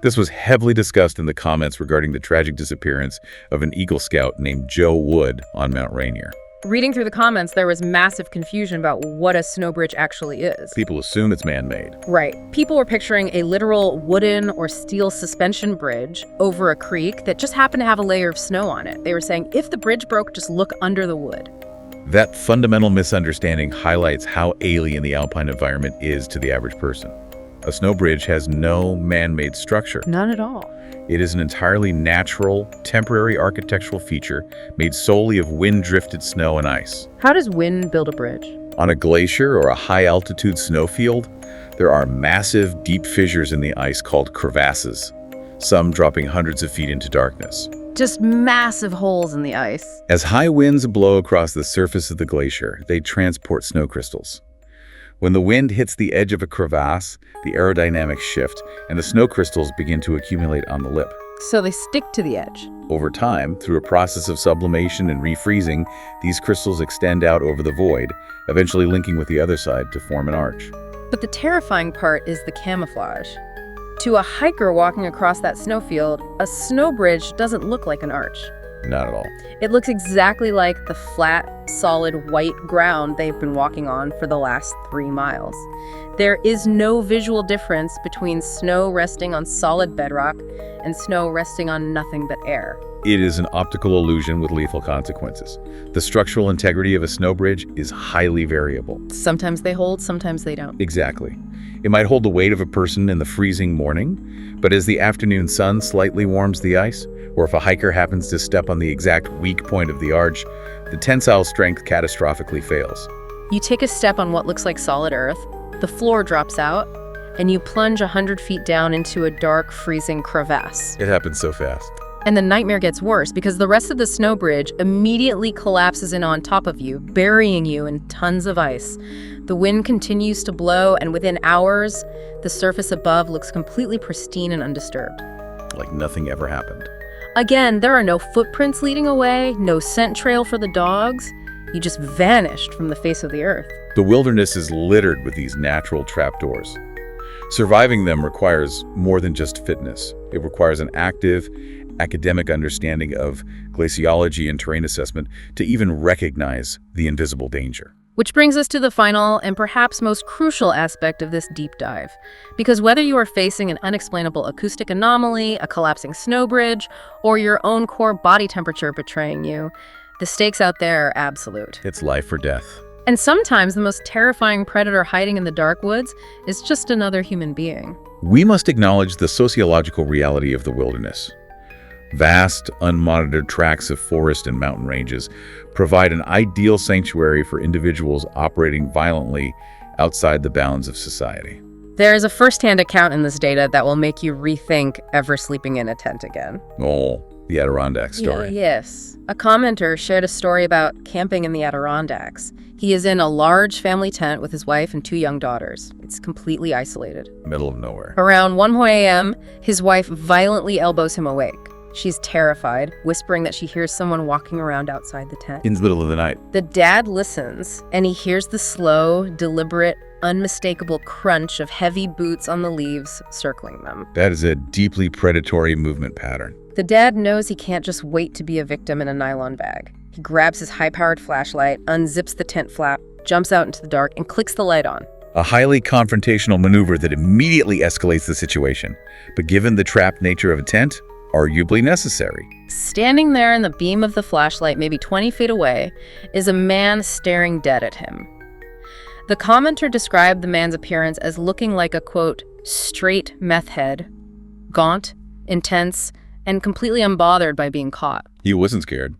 This was heavily discussed in the comments regarding the tragic disappearance of an Eagle Scout named Joe Wood on Mount Rainier. Reading through the comments, there was massive confusion about what a snow bridge actually is. People assume it's man-made. Right. People were picturing a literal wooden or steel suspension bridge over a creek that just happened to have a layer of snow on it. They were saying, if the bridge broke, just look under the wood. That fundamental misunderstanding highlights how alien the alpine environment is to the average person. A snow bridge has no man-made structure. None at all. It is an entirely natural, temporary architectural feature made solely of wind-drifted snow and ice. How does wind build a bridge? On a glacier or a high-altitude snowfield, there are massive, deep fissures in the ice called crevasses, some dropping hundreds of feet into darkness. Just massive holes in the ice. As high winds blow across the surface of the glacier, they transport snow crystals. When the wind hits the edge of a crevasse, the aerodynamics shift, and the snow crystals begin to accumulate on the lip. So they stick to the edge. Over time, through a process of sublimation and refreezing, these crystals extend out over the void, eventually linking with the other side to form an arch. But the terrifying part is the camouflage. To a hiker walking across that snowfield, a snow bridge doesn't look like an arch. Not at all. It looks exactly like the flat, solid white ground they've been walking on for the last 3 miles. There is no visual difference between snow resting on solid bedrock and snow resting on nothing but air. It is an optical illusion with lethal consequences. The structural integrity of a snow bridge is highly variable. Sometimes they hold, sometimes they don't. Exactly. It might hold the weight of a person in the freezing morning, but as the afternoon sun slightly warms the ice, or if a hiker happens to step on the exact weak point of the arch, the tensile strength catastrophically fails. You take a step on what looks like solid earth, the floor drops out, and you plunge 100 feet down into a dark, freezing crevasse. It happens so fast. And the nightmare gets worse because the rest of the snow bridge immediately collapses in on top of you, burying you in tons of ice. The wind continues to blow, and within hours, the surface above looks completely pristine and undisturbed. Like nothing ever happened. Again, there are no footprints leading away, no scent trail for the dogs. You just vanished from the face of the earth. The wilderness is littered with these natural trapdoors. Surviving them requires more than just fitness. It requires an active, academic understanding of glaciology and terrain assessment to even recognize the invisible danger. Which brings us to the final and perhaps most crucial aspect of this deep dive. Because whether you are facing an unexplainable acoustic anomaly, a collapsing snow bridge, or your own core body temperature betraying you, the stakes out there are absolute. It's life or death. And sometimes the most terrifying predator hiding in the dark woods is just another human being. We must acknowledge the sociological reality of the wilderness. Vast, unmonitored tracts of forest and mountain ranges provide an ideal sanctuary for individuals operating violently outside the bounds of society. There is a first-hand account in this data that will make you rethink ever sleeping in a tent again. Oh, the Adirondack story. Yes. A commenter shared a story about camping in the Adirondacks. He is in a large family tent with his wife and 2 young daughters. It's completely isolated. Middle of nowhere. Around 1 a.m., his wife violently elbows him awake. She's terrified, whispering that she hears someone walking around outside the tent. In the middle of the night. The dad listens, and he hears the slow, deliberate, unmistakable crunch of heavy boots on the leaves circling them. That is a deeply predatory movement pattern. The dad knows he can't just wait to be a victim in a nylon bag. He grabs his high-powered flashlight, unzips the tent flap, jumps out into the dark, and clicks the light on. A highly confrontational maneuver that immediately escalates the situation, but given the trapped nature of a tent, arguably necessary. Standing there in the beam of the flashlight, maybe 20 feet away, is a man staring dead at him. The commenter described the man's appearance as looking like a, quote, straight meth head, gaunt, intense, and completely unbothered by being caught. He wasn't scared.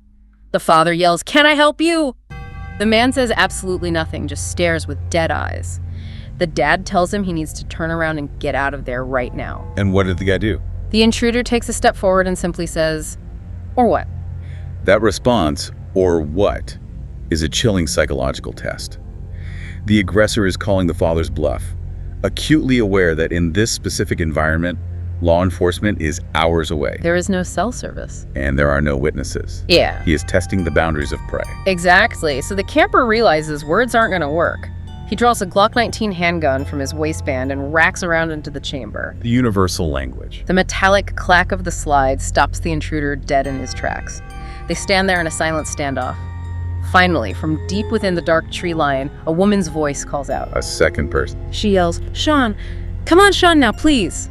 The father yells, "Can I help you?" The man says absolutely nothing, just stares with dead eyes. The dad tells him he needs to turn around and get out of there right now. And what did the guy do? The intruder takes a step forward and simply says, "Or what?" That response, or what, is a chilling psychological test. The aggressor is calling the father's bluff, acutely aware that in this specific environment, law enforcement is hours away. There is no cell service. And there are no witnesses. Yeah. He is testing the boundaries of prey. Exactly. So the camper realizes words aren't going to work. He draws a Glock 19 handgun from his waistband and racks around into the chamber. The universal language. The metallic clack of the slide stops the intruder dead in his tracks. They stand there in a silent standoff. Finally, from deep within the dark tree line, a woman's voice calls out. A second person. She yells, "Sean, come on, Sean, now, please."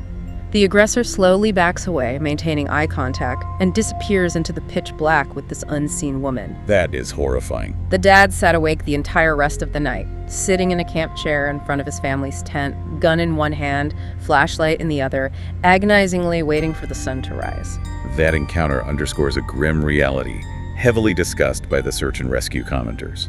The aggressor slowly backs away, maintaining eye contact, and disappears into the pitch black with this unseen woman. That is horrifying. The dad sat awake the entire rest of the night, sitting in a camp chair in front of his family's tent, gun in one hand, flashlight in the other, agonizingly waiting for the sun to rise. That encounter underscores a grim reality, heavily discussed by the search and rescue commenters.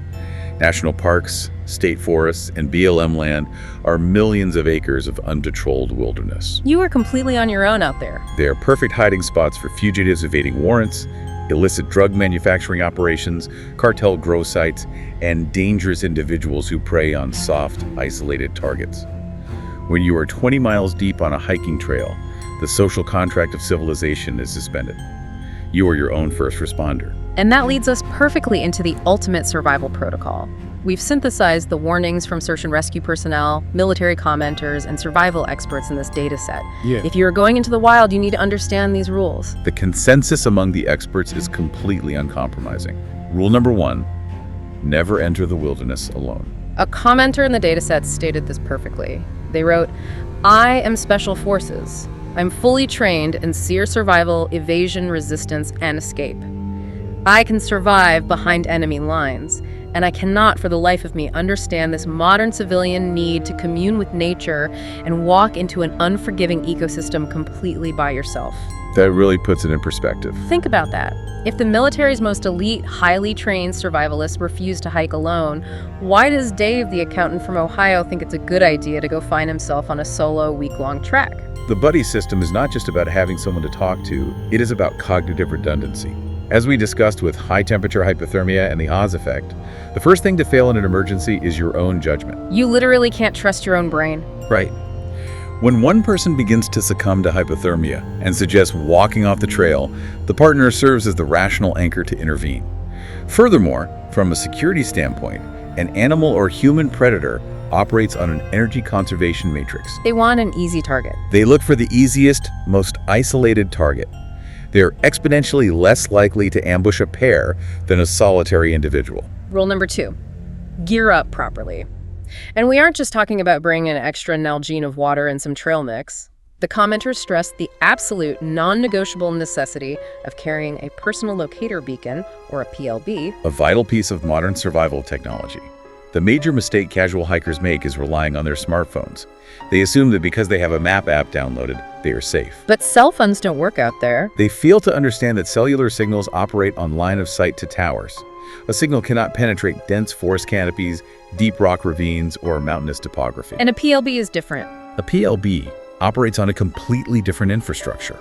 National parks, state forests, and BLM land are millions of acres of unpatrolled wilderness. You are completely on your own out there. They are perfect hiding spots for fugitives evading warrants, illicit drug manufacturing operations, cartel grow sites, and dangerous individuals who prey on soft, isolated targets. When you are 20 miles deep on a hiking trail, the social contract of civilization is suspended. You are your own first responder. And that leads us perfectly into the ultimate survival protocol. We've synthesized the warnings from search and rescue personnel, military commenters, and survival experts in this data set. If you're going into the wild, you need to understand these rules. The consensus among the experts is completely uncompromising. Rule number 1, never enter the wilderness alone. A commenter in the dataset stated this perfectly. They wrote, "I am Special Forces. I'm fully trained in seer survival, evasion, resistance, and escape. I can survive behind enemy lines, and I cannot for the life of me understand this modern civilian need to commune with nature and walk into an unforgiving ecosystem completely by yourself." That really puts it in perspective. Think about that. If the military's most elite, highly trained survivalists refuse to hike alone, why does Dave, the accountant from Ohio, think it's a good idea to go find himself on a solo week-long trek? The buddy system is not just about having someone to talk to, it is about cognitive redundancy. As we discussed with high temperature hypothermia and the Oz effect, the first thing to fail in an emergency is your own judgment. You literally can't trust your own brain. Right. When one person begins to succumb to hypothermia and suggests walking off the trail, the partner serves as the rational anchor to intervene. Furthermore, from a security standpoint, an animal or human predator operates on an energy conservation matrix. They want an easy target. They look for the easiest, most isolated target. They're exponentially less likely to ambush a pair than a solitary individual. Rule number 2, gear up properly. And we aren't just talking about bringing an extra Nalgene of water and some trail mix. The commenters stressed the absolute non-negotiable necessity of carrying a personal locator beacon, or a PLB, a vital piece of modern survival technology. The major mistake casual hikers make is relying on their smartphones. They assume that because they have a map app downloaded, they are safe. But cell phones don't work out there. They fail to understand that cellular signals operate on line of sight to towers. A signal cannot penetrate dense forest canopies, deep rock ravines, or mountainous topography. And a PLB is different. A PLB operates on a completely different infrastructure.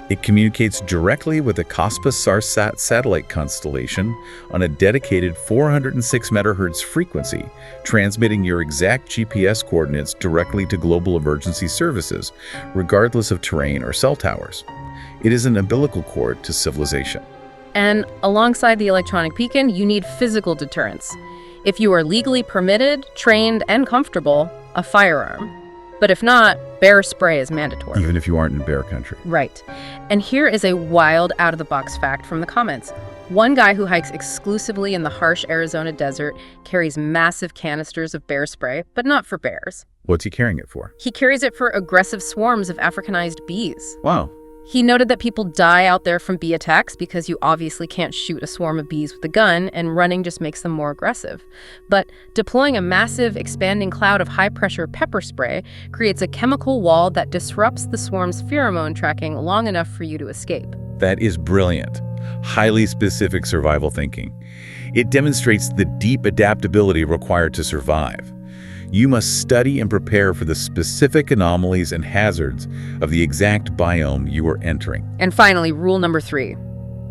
It communicates directly with the Cospas Sarsat satellite constellation on a dedicated 406 MHz frequency, transmitting your exact GPS coordinates directly to global emergency services, regardless of terrain or cell towers. It is an umbilical cord to civilization. And alongside the electronic beacon, you need physical deterrence. If you are legally permitted, trained, and comfortable, a firearm. But if not, bear spray is mandatory. Even if you aren't in bear country. Right. And here is a wild out-of-the-box fact from the comments. One guy who hikes exclusively in the harsh Arizona desert carries massive canisters of bear spray, but not for bears. What's he carrying it for? He carries it for aggressive swarms of Africanized bees. Wow. He noted that people die out there from bee attacks because you obviously can't shoot a swarm of bees with a gun, and running just makes them more aggressive. But deploying a massive, expanding cloud of high-pressure pepper spray creates a chemical wall that disrupts the swarm's pheromone tracking long enough for you to escape. That is brilliant. Highly specific survival thinking. It demonstrates the deep adaptability required to survive. You must study and prepare for the specific anomalies and hazards of the exact biome you are entering. And finally, rule number 3.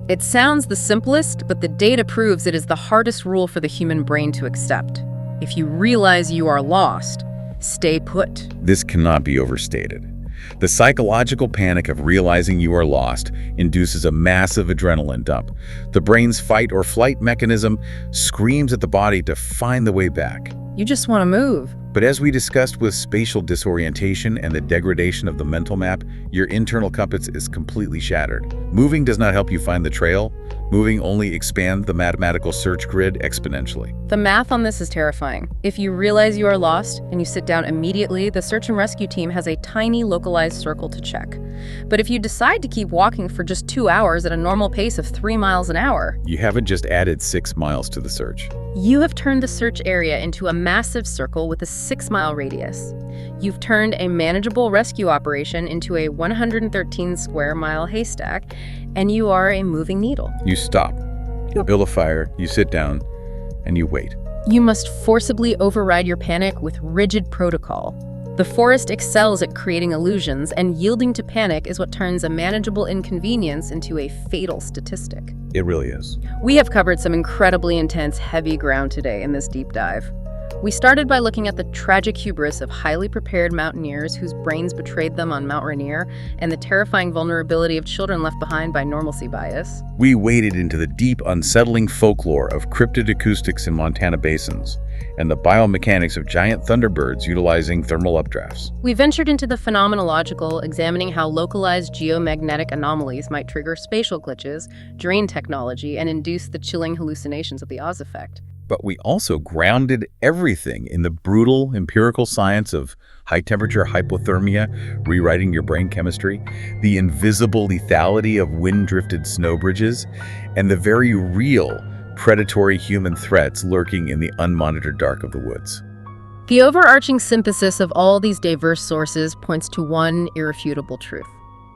It sounds the simplest, but the data proves it is the hardest rule for the human brain to accept. If you realize you are lost, stay put. This cannot be overstated. The psychological panic of realizing you are lost induces a massive adrenaline dump. The brain's fight or flight mechanism screams at the body to find the way back. You just want to move. But as we discussed with spatial disorientation and the degradation of the mental map, your internal compass is completely shattered. Moving does not help you find the trail. Moving only expands the mathematical search grid exponentially. The math on this is terrifying. If you realize you are lost and you sit down immediately, the search and rescue team has a tiny localized circle to check. But if you decide to keep walking for just 2 hours at a normal pace of 3 miles an hour, you haven't just added 6 miles to the search. You have turned the search area into a massive circle with a 6-mile radius. You've turned a manageable rescue operation into a 113 square mile haystack, and you are a moving needle. You stop, you build a fire, you sit down, and you wait. You must forcibly override your panic with rigid protocol. The forest excels at creating illusions, and yielding to panic is what turns a manageable inconvenience into a fatal statistic. It really is. We have covered some incredibly intense, heavy ground today in this deep dive. We started by looking at the tragic hubris of highly prepared mountaineers whose brains betrayed them on Mount Rainier, and the terrifying vulnerability of children left behind by normalcy bias. We waded into the deep, unsettling folklore of cryptid acoustics in Montana basins, and the biomechanics of giant thunderbirds utilizing thermal updrafts. We ventured into the phenomenological, examining how localized geomagnetic anomalies might trigger spatial glitches, drain technology, and induce the chilling hallucinations of the Oz effect. But we also grounded everything in the brutal empirical science of high-temperature hypothermia, rewriting your brain chemistry, the invisible lethality of wind-drifted snow bridges, and the very real predatory human threats lurking in the unmonitored dark of the woods. The overarching synthesis of all these diverse sources points to one irrefutable truth.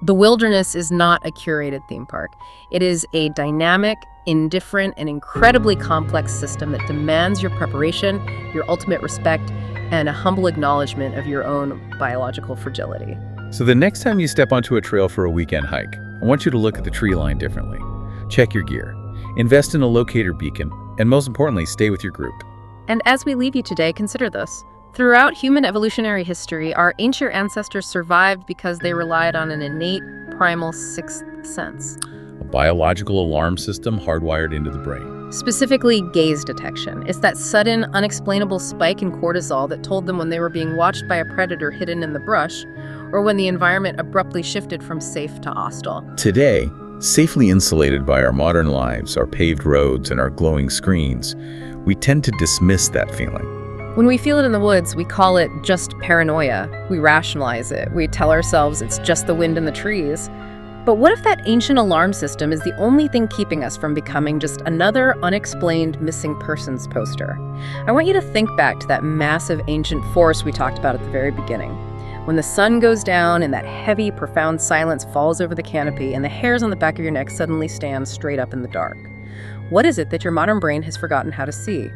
The wilderness is not a curated theme park. It is a dynamic, indifferent, and incredibly complex system that demands your preparation, your ultimate respect, and a humble acknowledgement of your own biological fragility. So the next time you step onto a trail for a weekend hike, I want you to look at the tree line differently. Check your gear, invest in a locator beacon, and most importantly, stay with your group. And as we leave you today, consider this. Throughout human evolutionary history, our ancient ancestors survived because they relied on an innate, primal sixth sense. A biological alarm system hardwired into the brain. Specifically, gaze detection. It's that sudden, unexplainable spike in cortisol that told them when they were being watched by a predator hidden in the brush, or when the environment abruptly shifted from safe to hostile. Today, safely insulated by our modern lives, our paved roads, and our glowing screens, we tend to dismiss that feeling. When we feel it in the woods, we call it just paranoia. We rationalize it. We tell ourselves it's just the wind in the trees. But what if that ancient alarm system is the only thing keeping us from becoming just another unexplained missing persons poster? I want you to think back to that massive ancient forest we talked about at the very beginning. When the sun goes down and that heavy, profound silence falls over the canopy and the hairs on the back of your neck suddenly stand straight up in the dark. What is it that your modern brain has forgotten how to see?